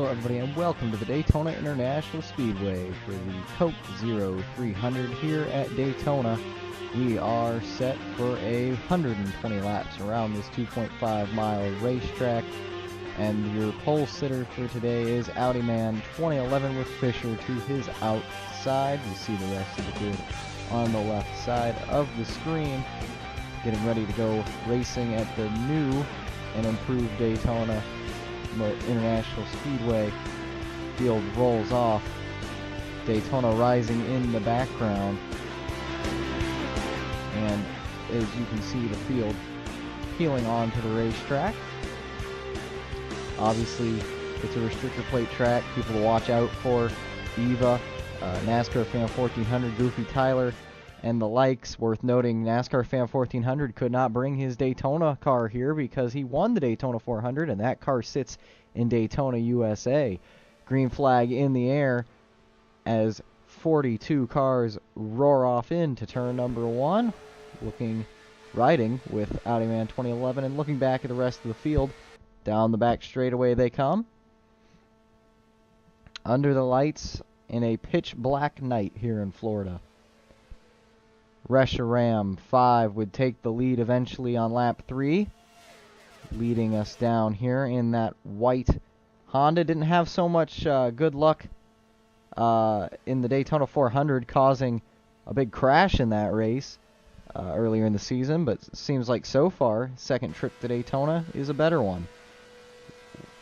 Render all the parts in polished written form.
Hello everybody and welcome to the Daytona International Speedway for the Coke Zero 300 here at Daytona. We are set for 120 laps around this 2.5 mile racetrack, and your pole sitter for today is Audi Man 2011 with Fisher to his outside. You see the rest of the grid on the left side of the screen, getting ready to go racing at the new and improved Daytona International Speedway. Field rolls off, Daytona rising in the background, and as you can see the field peeling onto the racetrack. Obviously it's a restrictor plate track, people to watch out for: Eva, NASCAR Fan 1400, Goofy Tyler, and the likes. Worth noting, NASCAR Fan 1400 could not bring his Daytona car here because he won the Daytona 400, and that car sits in Daytona, USA. Green flag in the air as 42 cars roar off into turn number 1, riding with Audi Man 2011, and looking back at the rest of the field. Down the back straightaway they come, under the lights in a pitch black night here in Florida. Reshiram 5 would take the lead eventually on lap 3, leading us down here in that white Honda. Didn't have so much good luck in the Daytona 400, causing a big crash in that race earlier in the season, but it seems like so far, second trip to Daytona is a better one.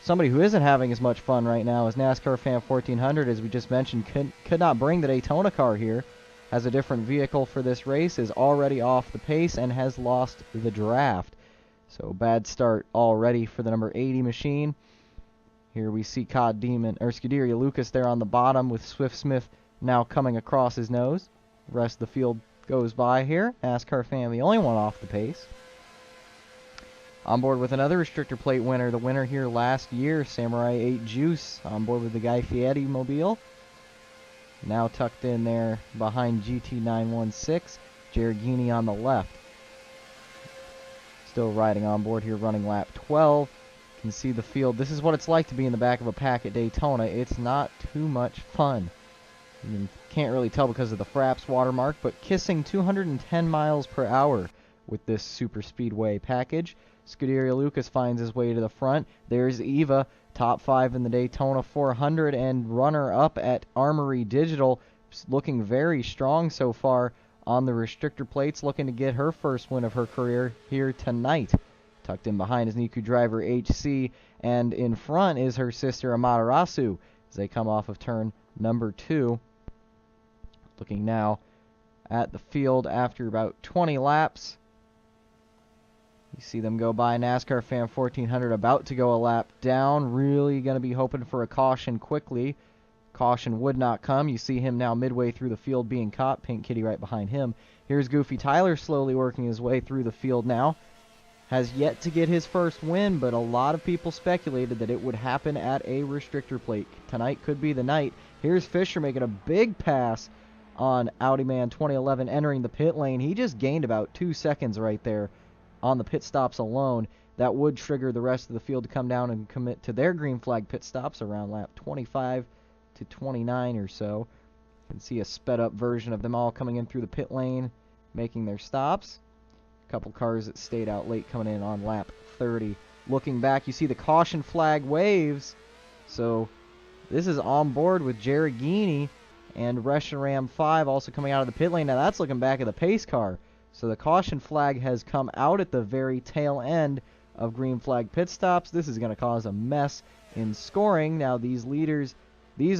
Somebody who isn't having as much fun right now is NASCAR Fan 1400, as we just mentioned, could not bring the Daytona car here, has a different vehicle for this race, is already off the pace, and has lost the draft. So bad start already for the number 80 machine. Here we see Scuderia Lucas there on the bottom, with Swift Smith now coming across his nose. The rest of the field goes by here. NASCAR Fan, the only one off the pace. On board with another restrictor plate winner, the winner here last year, Samurai 8 Juice, on board with the Guy Fieri mobile. Now tucked in there behind GT916, Jarigini on the left. Still riding on board here, running lap 12. You can see the field. This is what it's like to be in the back of a pack at Daytona. It's not too much fun. You can't really tell because of the Fraps watermark, but kissing 210 miles per hour with this super speedway package. Scuderia Lucas finds his way to the front. There's Eva, top 5 in the Daytona 400 and runner-up at Armory Digital, looking very strong so far on the restrictor plates, looking to get her first win of her career here tonight. Tucked in behind is Niku driver HC, and in front is her sister Amaterasu as they come off of turn number 2. Looking now at the field after about 20 laps. You see them go by. NASCAR Fan 1400 about to go a lap down. Really going to be hoping for a caution quickly. Caution would not come. You see him now midway through the field being caught. Pink Kitty right behind him. Here's Goofy Tyler slowly working his way through the field now. Has yet to get his first win, but a lot of people speculated that it would happen at a restrictor plate. Tonight could be the night. Here's Fisher making a big pass on Audi Man 2011 entering the pit lane. He just gained about 2 seconds right there on the pit stops alone. That would trigger the rest of the field to come down and commit to their green flag pit stops around lap 25 to 29 or so. You can see a sped up version of them all coming in through the pit lane, making their stops. A couple cars that stayed out late coming in on lap 30. Looking back, you see the caution flag waves. So this is on board with Jarigini and Reshiram 5 also coming out of the pit lane. Now that's looking back at the pace car. So the caution flag has come out at the very tail end of green flag pit stops. This is going to cause a mess in scoring. Now these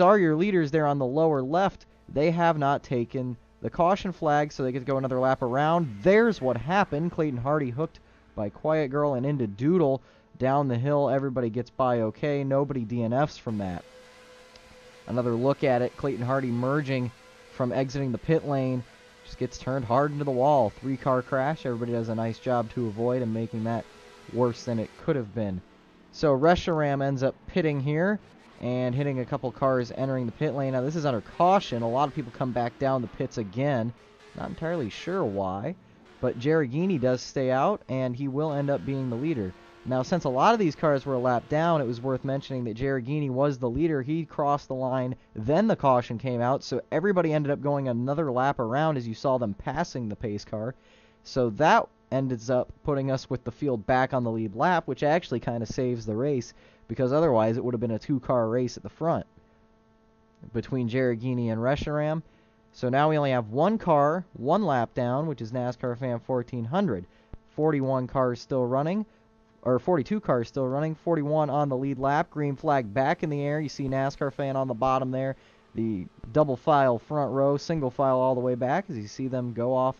are your leaders there on the lower left. They have not taken the caution flag, so they get to go another lap around. There's what happened. Clayton Hardy hooked by Quiet Girl and into Doodle down the hill. Everybody gets by okay. Nobody DNFs from that. Another look at it. Clayton Hardy merging from exiting the pit lane. Just gets turned hard into the wall. 3-car crash. Everybody does a nice job to avoid and making that worse than it could have been. So Reshiram ends up pitting here and hitting a couple cars entering the pit lane. Now this is under caution. A lot of people come back down the pits again. Not entirely sure why, but Jarigini does stay out, and he will end up being the leader. Now, since a lot of these cars were a lap down, it was worth mentioning that Jaragini was the leader. He crossed the line, then the caution came out, so everybody ended up going another lap around as you saw them passing the pace car. So that ends up putting us with the field back on the lead lap, which actually kind of saves the race, because otherwise it would have been a two-car race at the front between Jaragini and Reshiram. So now we only have one car, one lap down, which is NASCAR Fan 1400. 41 cars still running. Or 42 cars still running, 41 on the lead lap, green flag back in the air. You see NASCAR Fan on the bottom there, the double file front row, single file all the way back as you see them go off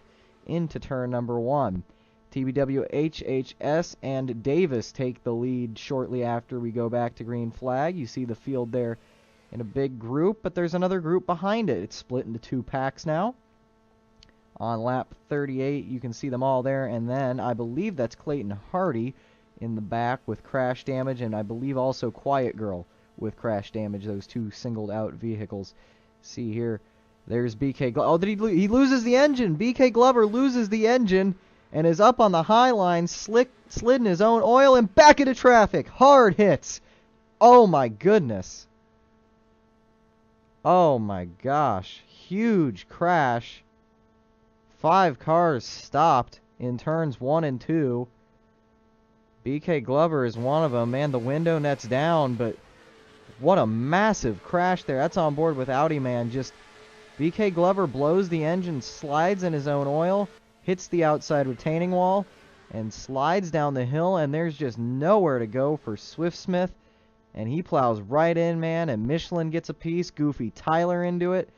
into turn number 1. TBW, HHS, and Davis take the lead shortly after we go back to green flag. You see the field there in a big group, but there's another group behind it. It's split into two packs now. On lap 38, you can see them all there, and then I believe that's Clayton Hardy in the back with crash damage, and I believe also Quiet Girl with crash damage, those two singled out vehicles. See here, there's BK Glover. Oh, he loses the engine. BK Glover loses the engine and is up on the high line, slid in his own oil and back into traffic. Hard hits. Oh my goodness. Oh my gosh. Huge crash. 5 cars stopped in turns 1 and 2. BK Glover is one of them. Man, the window net's down, but what a massive crash there. That's on board with Audi Man. Just BK Glover blows the engine, slides in his own oil, hits the outside retaining wall, and slides down the hill, and there's just nowhere to go for Swift Smith. And he plows right in, man, and Michelin gets a piece. Goofy Tyler into it.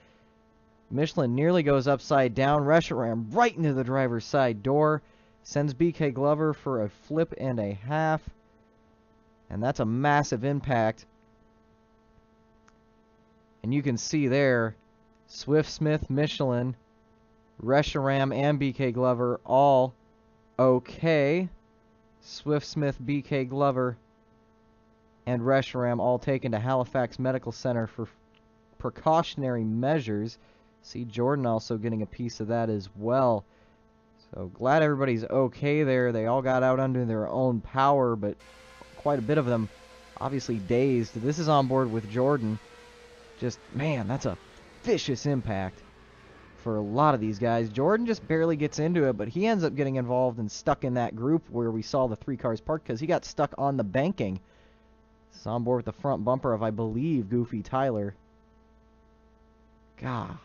Michelin nearly goes upside down. Reshiram right into the driver's side door. Sends BK Glover for a flip and a half. And that's a massive impact. And you can see there, Swift Smith, Michelin, Reshiram, and BK Glover all okay. Swift Smith, BK Glover, and Reshiram all taken to Halifax Medical Center for precautionary measures. See Jordan also getting a piece of that as well. So glad everybody's okay there. They all got out under their own power, but quite a bit of them obviously dazed. This is on board with Jordan. Just, man, that's a vicious impact for a lot of these guys. Jordan just barely gets into it, but he ends up getting involved and stuck in that group where we saw the 3 cars parked because he got stuck on the banking. This is on board with the front bumper of, I believe, Goofy Tyler. Gosh.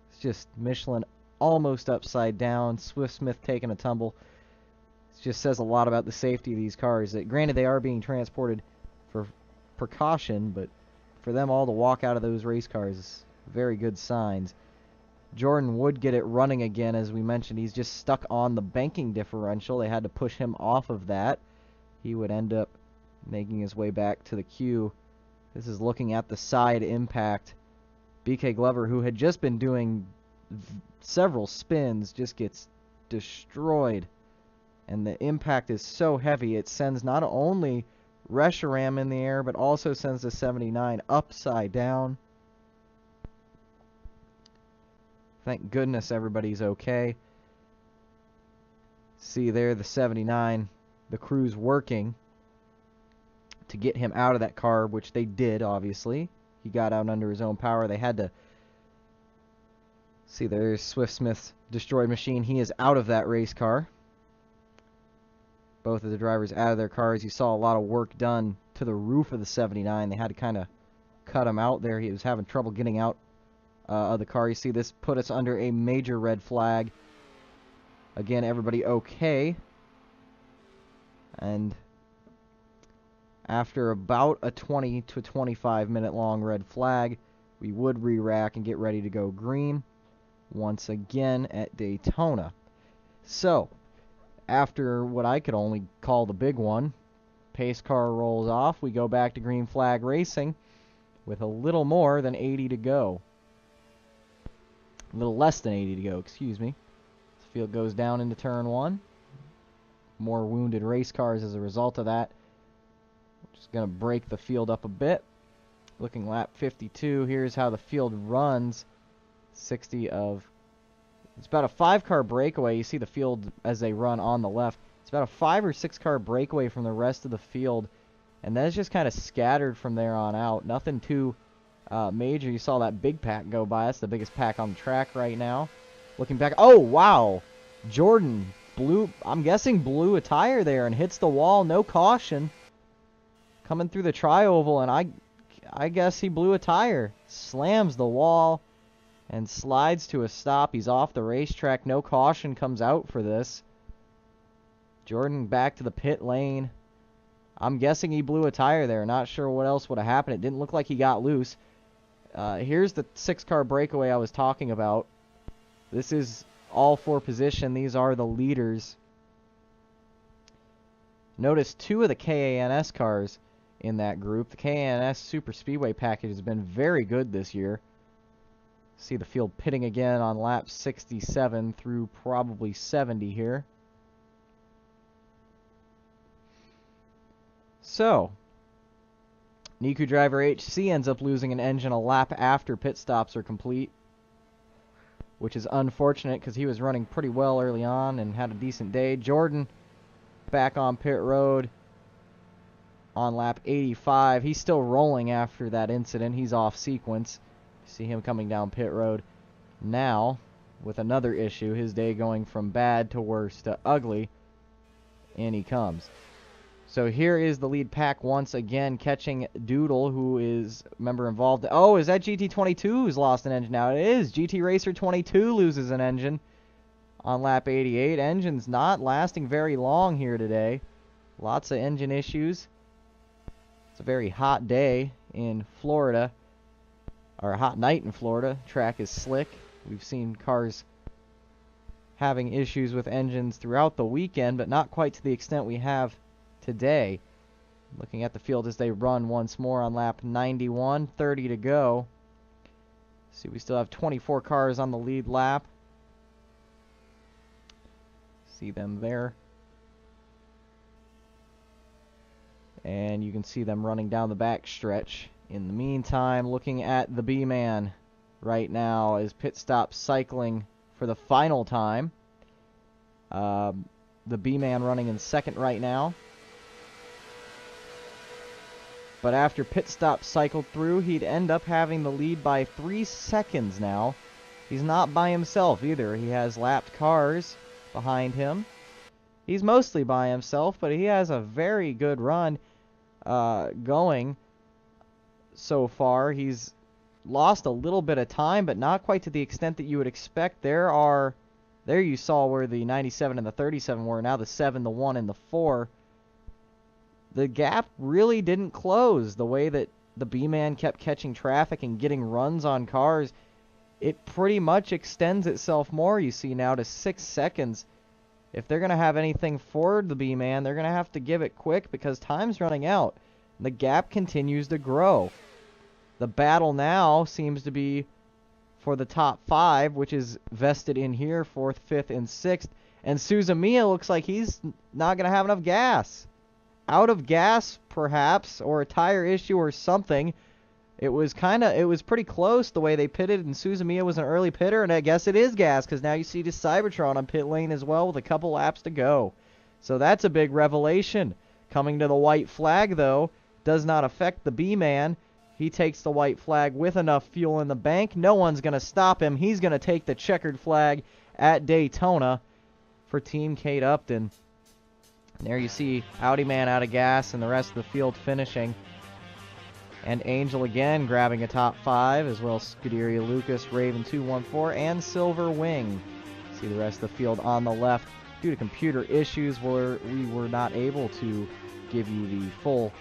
It's just Michelin almost upside down. Swift Smith taking a tumble. It just says a lot about the safety of these cars. That, granted, they are being transported for precaution, but for them all to walk out of those race cars is very good signs. Jordan would get it running again, as we mentioned. He's just stuck on the banking differential. They had to push him off of that. He would end up making his way back to the queue. This is looking at the side impact. BK Glover, who had just been doing several spins, just gets destroyed. And the impact is so heavy, it sends not only Reshiram in the air, but also sends the 79 upside down. Thank goodness everybody's okay. See there, the 79, the crew's working to get him out of that car, which they did, obviously. He got out under his own power. They had to... See, there's Swift Smith's destroyed machine. He is out of that race car. Both of the drivers out of their cars. You saw a lot of work done to the roof of the 79. They had to kind of cut him out there. He was having trouble getting out of the car. You see, this put us under a major red flag. Again, everybody okay. And after about a 20 to 25 minute long red flag, we would re-rack and get ready to go green once again at Daytona. So, after what I could only call the big one, pace car rolls off. We go back to green flag racing with a little more than 80 to go. A little less than 80 to go, excuse me. This field goes down into turn 1. More wounded race cars as a result of that. Just going to break the field up a bit. Looking lap 52. Here's how the field runs. 60 of... It's about a 5-car breakaway. You see the field as they run on the left. It's about a 5 or 6 car breakaway from the rest of the field, and then it's just kind of scattered from there on out. Nothing too major. You saw that big pack go by. That's the biggest pack on the track right now. Looking back, oh wow, Jordan I'm guessing blew a tire there and hits the wall. No caution. Coming through the tri-oval, and I guess he blew a tire. Slams the wall and slides to a stop. He's off the racetrack. No caution comes out for this. Jordan back to the pit lane. I'm guessing he blew a tire there. Not sure what else would have happened. It didn't look like he got loose. Here's the 6-car breakaway I was talking about. This is all for position. These are the leaders. Notice 2 of the KANS cars in that group. The KANS Super Speedway package has been very good this year. See the field pitting again on lap 67 through probably 70 here. So, Niku Driver HC ends up losing an engine a lap after pit stops are complete, which is unfortunate because he was running pretty well early on and had a decent day. Jordan back on pit road on lap 85. He's still rolling after that incident. He's off sequence. You see him coming down pit road now with another issue. His day going from bad to worse to ugly. And he comes. So here is the lead pack once again, catching Doodle, who is member involved. Oh, is that GT22 who's lost an engine now? It is. GT Racer 22 loses an engine on lap 88. Engine's not lasting very long here today. Lots of engine issues. It's a very hot day in Florida, or a hot night in Florida. Track is slick. We've seen cars having issues with engines throughout the weekend, but not quite to the extent we have today. Looking at the field as they run once more on lap 91, 30 to go. See, we still have 24 cars on the lead lap. See them there. And you can see them running down the back stretch. In the meantime, looking at the B-Man right now as pit stop cycling for the final time. The B-Man running in second right now. But after pit stop cycled through, he'd end up having the lead by 3 seconds now. He's not by himself either. He has lapped cars behind him. He's mostly by himself, but he has a very good run going so far. He's lost a little bit of time, but not quite to the extent that you would expect. There you saw where the 97 and the 37 were. Now the 7, the 1, and the 4. The gap really didn't close the way that the B-Man kept catching traffic and getting runs on cars. It pretty much extends itself more, you see, now to 6 seconds. If they're going to have anything for the B-Man, they're going to have to give it quick because time's running out. The gap continues to grow. The battle now seems to be for the top 5, which is vested in here, 4th, 5th, and 6th. And Suzumiya looks like he's not going to have enough gas. Out of gas, perhaps, or a tire issue or something. It was pretty close the way they pitted, and Suzumiya was an early pitter, and I guess it is gas, because now you see the Cybertron on pit lane as well with a couple laps to go. So that's a big revelation. Coming to the white flag, though, does not affect the B-Man. He takes the white flag with enough fuel in the bank. No one's going to stop him. He's going to take the checkered flag at Daytona for Team Kate Upton. There you see Audi Man out of gas and the rest of the field finishing. And Angel again grabbing a top 5, as well as Scuderia Lucas, Raven 214, and Silver Wing. See the rest of the field on the left. Due to computer issues, we were not able to give you the full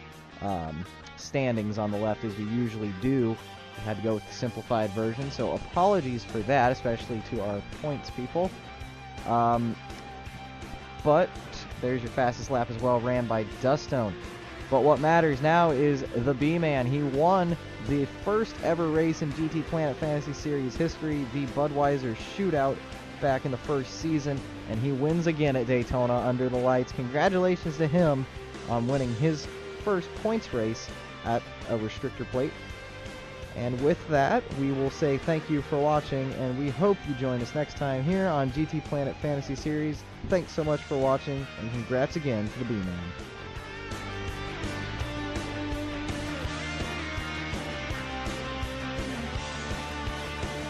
standings on the left as we usually do. We had to go with the simplified version, so apologies for that, especially to our points people. But there's your fastest lap as well, ran by Dustone. But what matters now is the B-Man. He won the first ever race in GT Planet Fantasy Series history, the Budweiser Shootout, back in the first season, and he wins again at Daytona under the lights. Congratulations to him on winning his first points race at a restrictor plate. And with that, we will say thank you for watching, and we hope you join us next time here on GT Planet Fantasy Series. Thanks so much for watching, and congrats again to the B-Man.